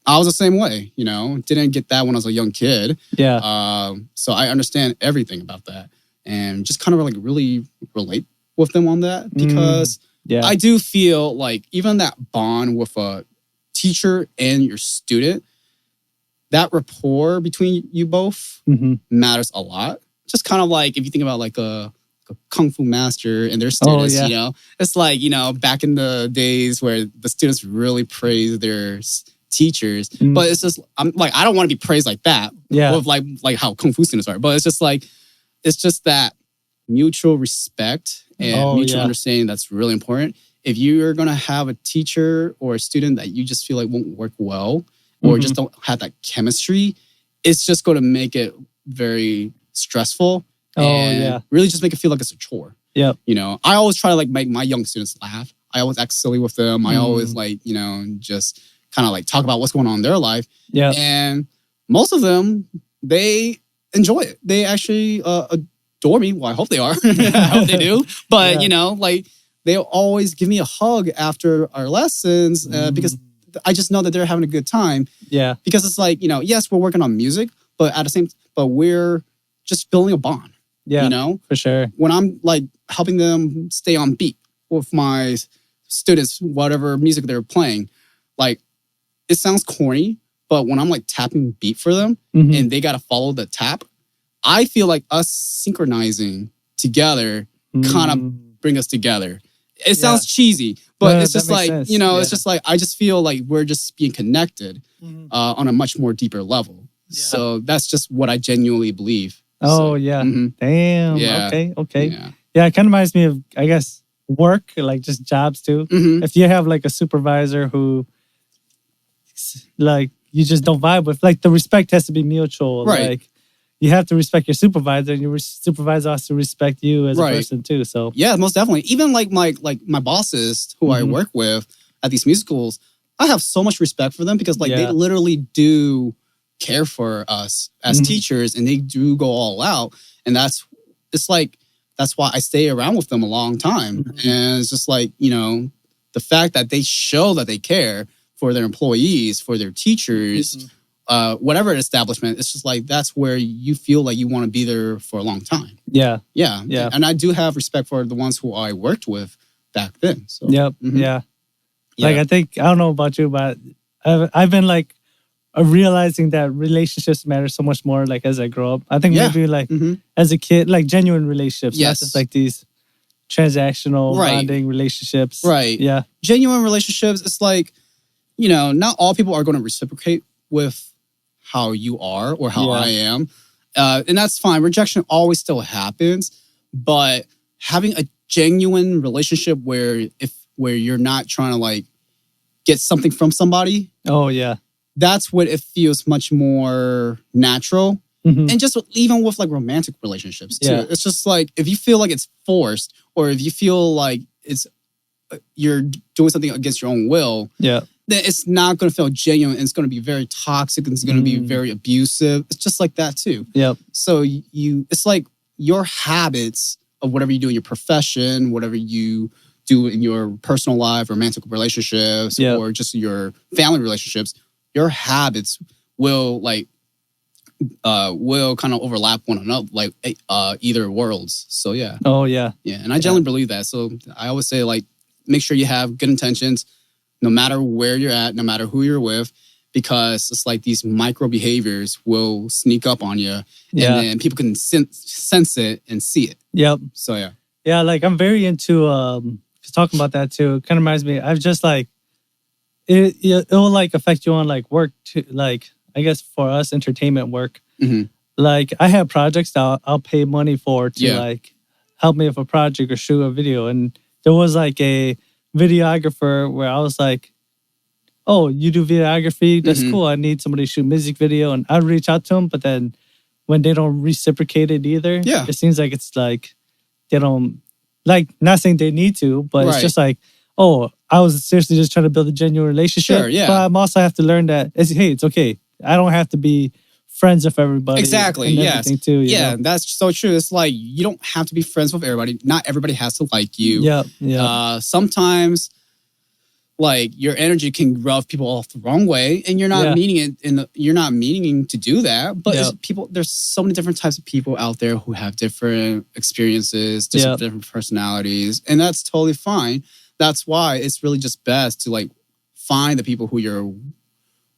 I was the same way, you know, didn't get that when I was a young kid. So I understand everything about that, and just kind of like really relate with them on that, because I do feel like even that bond with a teacher and your student, that rapport between you both matters a lot. Just kind of like if you think about like a kung fu master and their students, you know, it's like, you know, back in the days where the students really praise their teachers, but it's just, I'm like, I don't want to be praised like that, with like how kung fu students are, but it's just like, it's just that mutual respect and mutual understanding that's really important. If you're going to have a teacher or a student that you just feel like won't work well, or just don't have that chemistry, it's just going to make it very stressful and really just make it feel like it's a chore. You know, I always try to like make my young students laugh. I always act silly with them. I always like, you know, just kind of like talk about what's going on in their life. And most of them, they enjoy it. They actually adore me. Well, I hope they are. I hope they do. But, you know, like they'll always give me a hug after our lessons because I just know that they're having a good time. Because it's like, you know, yes, we're working on music, but at the same, but we're just building a bond. You know, for sure. When I'm like helping them stay on beat with my students, whatever music they're playing, like it sounds corny, but when I'm like tapping beat for them and they got to follow the tap, I feel like us synchronizing together kind of bring us together. It sounds cheesy, but it's just like, sense. You know, it's just like, I just feel like we're just being connected on a much more deeper level. So that's just what I genuinely believe. Damn. Okay. It kind of reminds me of, I guess, work, like just jobs too. If you have like a supervisor who like you just don't vibe with, like the respect has to be mutual. Like you have to respect your supervisor, and your supervisor has to respect you as a person too. So most definitely. Even like my bosses who I work with at these musicals, I have so much respect for them because like they literally do care for us as teachers, and they do go all out. And that's why I stay around with them a long time. And it's just like, you know, the fact that they show that they care for their employees, for their teachers, whatever establishment, it's just like, that's where you feel like you want to be there for a long time. And I do have respect for the ones who I worked with back then. So. Like, I think, I don't know about you, but I've been like realizing that relationships matter so much more like as I grow up. I think Yeah. maybe like Mm-hmm. as a kid, like genuine relationships, not Yes. just like these transactional Right. bonding relationships. Right. Yeah. Genuine relationships, it's like, not all people are going to reciprocate with how you are or how Yeah. I am. And that's fine. Rejection always still happens. But having a genuine relationship where you're not trying to like get something from somebody, Oh yeah. that's when it feels much more natural. Mhm. And just even with like romantic relationships too. Yeah. It's just like if you feel like it's forced or if you feel like you're doing something against your own will, Yeah. then it's not going to feel genuine. And it's going to be very toxic and it's going to be Mm. very abusive. It's just like that too. Yep. So it's like your habits of whatever you do in your profession, whatever you do in your personal life, romantic relationships, Yep. or just your family relationships, your habits will kind of overlap one another, like either worlds. So yeah. Oh yeah. Yeah. And I generally believe that. So I always say like, make sure you have good intentions, no matter where you're at, no matter who you're with, because it's like these micro behaviors will sneak up on you Yeah. and then people can sense it and see it. Yep. So yeah. Yeah, like I'm very into talking about that too. It kind of reminds me. I've just like it will like affect you on like work too. Like I guess for us, entertainment work. Mm-hmm. Like I have projects that I'll pay money for to like help me with a project or shoot a video. And there was like a videographer where I was like, "Oh, you do videography? That's Mhm. cool. I need somebody to shoot music video." And I'd reach out to them, but then when they don't reciprocate it either, Yeah. it seems like it's like they don't like. Not saying they need to, but it's Right. just like, oh, I was seriously just trying to build a genuine relationship. Sure, yeah. But I'm also have to learn that it's okay. I don't have to be friends with everybody. Exactly, And yes. everything too. You Yeah, know? that's so true. It's like you don't have to be friends with everybody. Not everybody has to like you. Yeah. Sometimes, like your energy can rub people off the wrong way, and you're not Yeah. meaning it. You're not meaning to do that. But Yeah. there's so many different types of people out there who have different experiences, different personalities, and that's totally fine. That's why it's really just best to like find the people who you're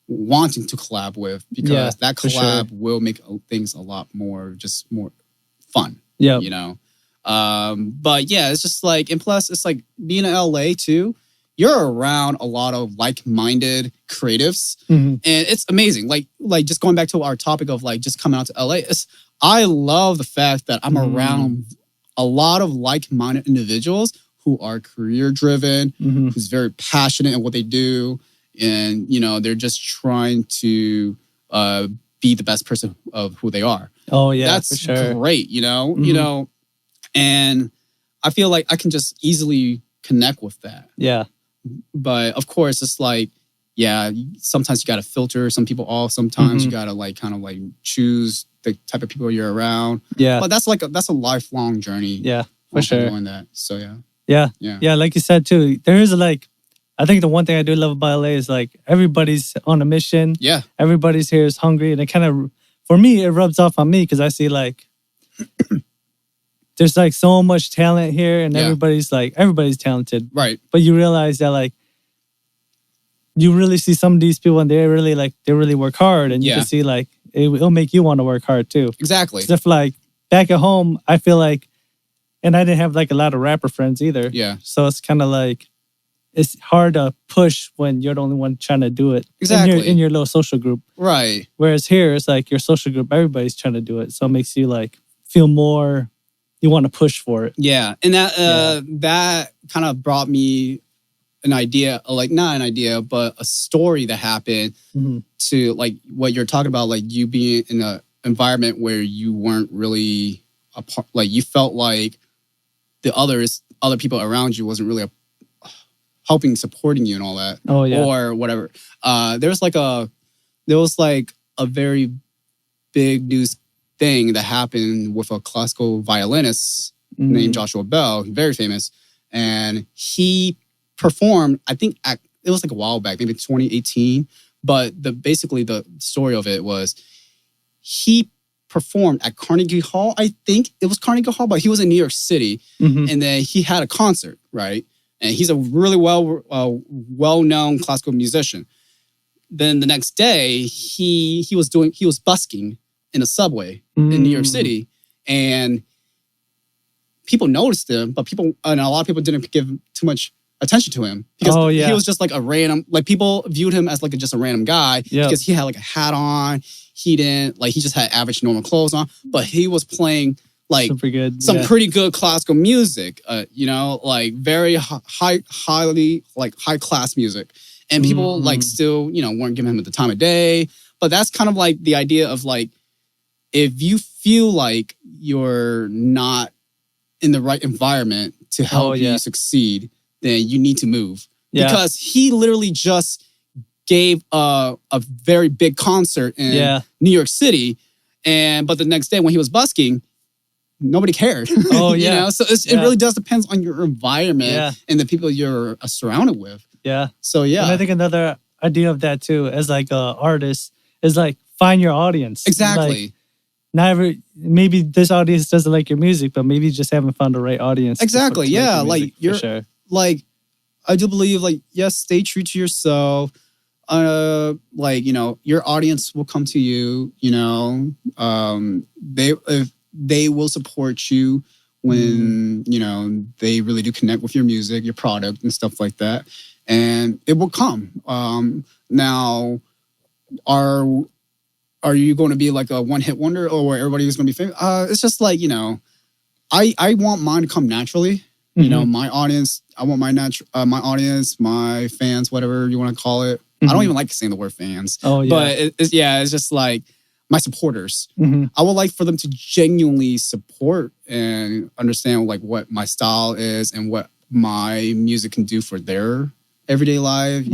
wanting to collab with, because that for collab sure. will make things a lot more fun. Yeah. You know. But yeah, it's just like, and plus it's like being in LA too, you're around a lot of like-minded creatives, Mhm. and it's amazing. Like just going back to our topic of like just coming out to LA, I love the fact that I'm around a lot of like-minded individuals who are career-driven, Mhm. who's very passionate in what they do, and they're just trying to be the best person of who they are. Oh yeah. That's for sure. great, Mhm. and I feel like I can just easily connect with that. Yeah. But of course, it's like, yeah, sometimes you got to filter some people off. Sometimes you Mhm. got to like kind of like choose the type of people you're around. Yeah. But that's a lifelong journey. Yeah. For of sure. doing that. So yeah. Yeah. Yeah, like you said too, there is I think the one thing I do love about LA is like everybody's on a mission. Yeah. Everybody's here is hungry, and it kind of, for me, it rubs off on me because I see like there's like so much talent here, and Yeah. everybody's talented, Right. but you realize that like you really see some of these people and they really work hard, and you Yeah. can see like it'll make you want to work hard too. Exactly. Stuff like back at home, I feel like, and I didn't have like a lot of rapper friends either. Yeah. So it's kind of like, it's hard to push when you're the only one trying to do it. Exactly. In your little social group. Right. Whereas here, it's like your social group, everybody's trying to do it. So it makes you like feel more, you want to push for it. Yeah. And that kind of brought me an idea, like not an idea, but a story that happened Mhm. to like what you're talking about, like you being in an environment where you weren't really a part, like you felt like the other people around you wasn't really helping, supporting you and all that. Oh, yeah. Or whatever. There was like a very big news thing that happened with a classical violinist named Joshua Bell, very famous. And he performed, I think it was like a while back, maybe 2018. But basically the story of it was he performed at Carnegie Hall. I think it was Carnegie Hall, but he was in New York City. Mhm. And then he had a concert, right? And he's a really well-known classical musician. then the next day he was busking in a subway in New York City, and people noticed him, but a lot of people didn't give too much attention to him because he was just like a random, like people viewed him as like just a random guy because he had like a hat on. He just had average normal clothes on, but he was playing like pretty good classical music, like very highly like high class music. And people like still, weren't giving him the time of day. But that's kind of like the idea of like, if you feel like you're not in the right environment to help you succeed, then you need to move. Yeah. Because he literally just gave a very big concert in New York City. But the next day when he was busking, nobody cared. Oh, yeah. So it really does depend on your environment and the people you're surrounded with. Yeah. So, yeah. And I think another idea of that, too, as like an artist, is like find your audience. Exactly. Like, maybe this audience doesn't like your music, but maybe you just haven't found the right audience. Exactly. Yeah. Like, like, I do believe, like, yes, stay true to yourself. Like, your audience will come to you, they will support you when, they really do connect with your music, your product and stuff like that. And it will come. Now, are you going to be like a one-hit wonder or where everybody is going to be famous? It's just like, I want mine to come naturally. My audience, I want my audience, my fans, whatever you want to call it. I don't even like saying the word fans. Oh, yeah. But it's just like my supporters. I would like for them to genuinely support and understand like what my style is and what my music can do for their everyday life,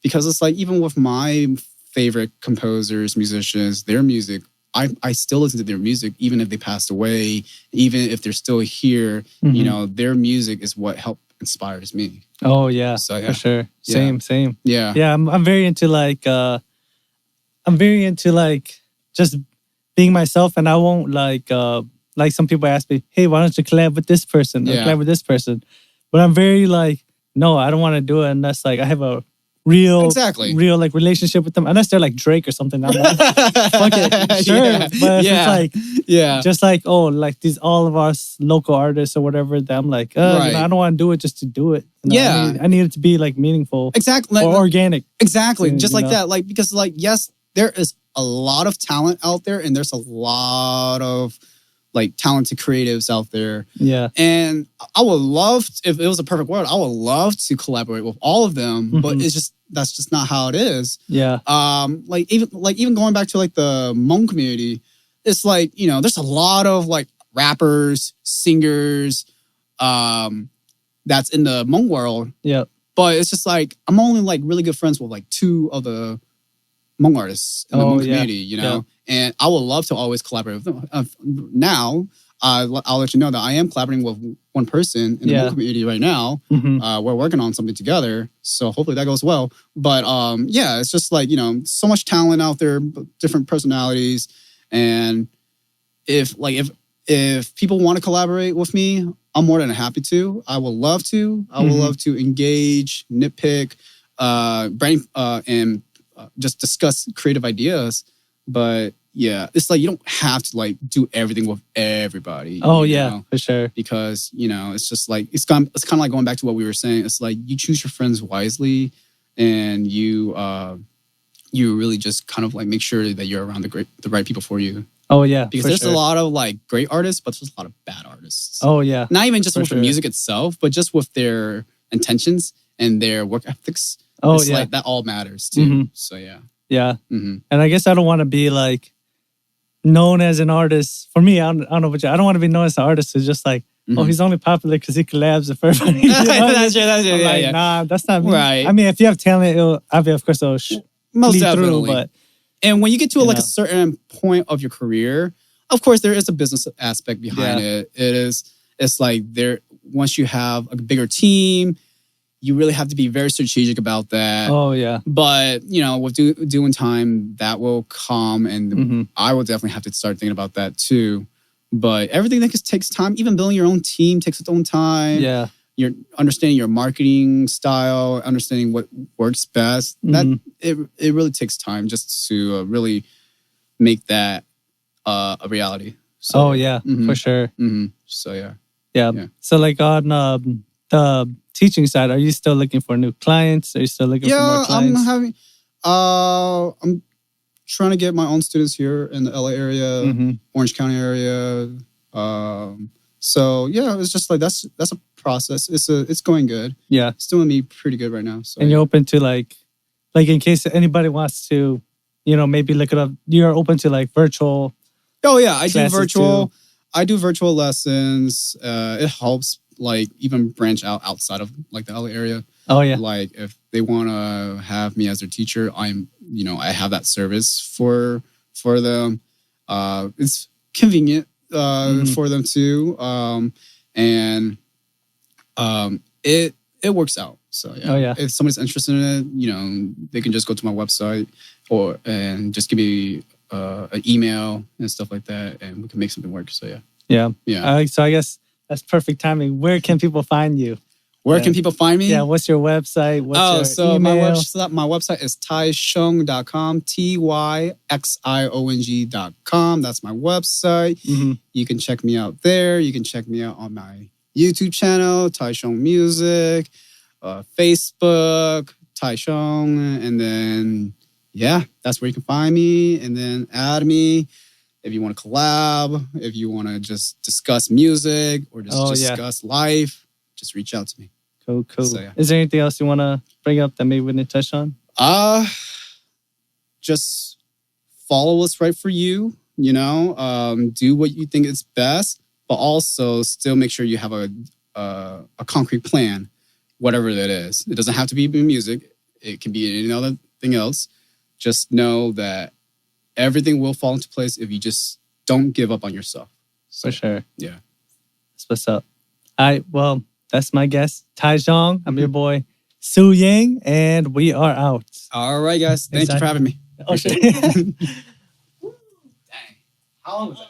because it's like, even with my favorite composers, musicians, their music, I still listen to their music, even if they passed away, even if they're still here, their music is what inspires me. Oh, yeah, so, for sure. Same. Yeah. Yeah, I'm very into like, just being myself, and I won't like some people ask me, hey, why don't you collab with this person or collab with this person? But I'm very like, no, I don't want to do it unless like I have a real like relationship with them. Unless they're like Drake or something. I'm like, fuck it, sure. Yeah. But if it's like, just like, like all of us local artists or whatever, that I'm like, I don't want to do it just to do it. I need it to be like meaningful. Exactly. Or organic. Exactly. Just like that. Like, because like, yes, there is a lot of talent out there and there's a lot of like talented creatives out there. Yeah. And I would love, if it was a perfect world, I would love to collaborate with all of them, but that's just not how it is. Yeah. Like even going back to like the Hmong community, it's like, there's a lot of like rappers, singers, that's in the Hmong world. Yeah. But it's just like, I'm only like really good friends with like two of the Hmong artists in the Hmong community, Yeah. And I would love to always collaborate with them. Now, I'll let you know that I am collaborating with one person in the Hmong community right now. We're working on something together, so hopefully that goes well. But it's just like, so much talent out there, different personalities, and if people want to collaborate with me, I'm more than happy to. I would love to. I would love to engage, nitpick, and just discuss creative ideas. But yeah, it's like you don't have to like do everything with everybody. Oh yeah, for sure. Because it's just like it's kind of like going back to what we were saying. It's like you choose your friends wisely, and you really just kind of like make sure that you're around the right people for you. Oh yeah, because there's a lot of like great artists, but there's a lot of bad artists. Oh yeah, not even just with the music itself, but just with their intentions and their work ethics. Oh it's like that all matters too. So yeah. Yeah. And I guess I don't want to be like known as an artist. For me, I don't know about you. I don't want to be known as an artist who's just like, he's only popular because he collabs with everybody. That's true. Like, nah, that's not me. Right. I mean, if you have talent, it'll most definitely. But, and when you get to like a certain point of your career, of course, there is a business aspect behind it. It's like once you have a bigger team, you really have to be very strategic about that. Oh, yeah. But, with doing time, that will come. And I will definitely have to start thinking about that too. But everything that takes time, even building your own team takes its own time. Yeah. you're understanding your marketing style, understanding what works best. That it really takes time just to really make that a reality. So, for sure. So yeah. So like on the teaching side, are you still looking for new clients? Are you still looking for more clients? I'm trying to get my own students here in the LA area, Orange County area. So yeah, it's just like that's a process. It's going good. Yeah, it's doing me pretty good right now. So, and you're open to like in case anybody wants to, maybe look it up. You're open to like virtual. Oh yeah, I do virtual. Too. I do virtual lessons. It helps like even branch outside of like the LA area. Oh yeah. Like if they want to have me as their teacher, I have that service for them. It's convenient for them too. And it works out. So yeah. Oh yeah. If somebody's interested in it, they can just go to my website and just give me an email and stuff like that, and we can make something work. So yeah. So I guess that's perfect timing. Where can people find you? Where can people find me? Yeah, what's your website? What's your email? My website is tyxiong.com, tyxiong.com. That's my website. You can check me out there. You can check me out on my YouTube channel, Ty Xiong Music, Facebook, Ty Xiong, and then that's where you can find me. And then add me if you want to collab, if you want to just discuss music or just discuss life. Just reach out to me. Cool. So, yeah. Is there anything else you want to bring up that maybe we didn't touch on? Just follow what's right for you. Do what you think is best, but also still make sure you have a concrete plan, whatever that is. It doesn't have to be music. It can be any other thing else. Just know that everything will fall into place if you just don't give up on yourself. So, for sure. Yeah. That's what's up. All right. Well, that's my guest, Ty Xiong. I'm your boy, Xwm Yang, and we are out. All right, guys. Thank you for having me. Oh, shit. Dang. How long was that?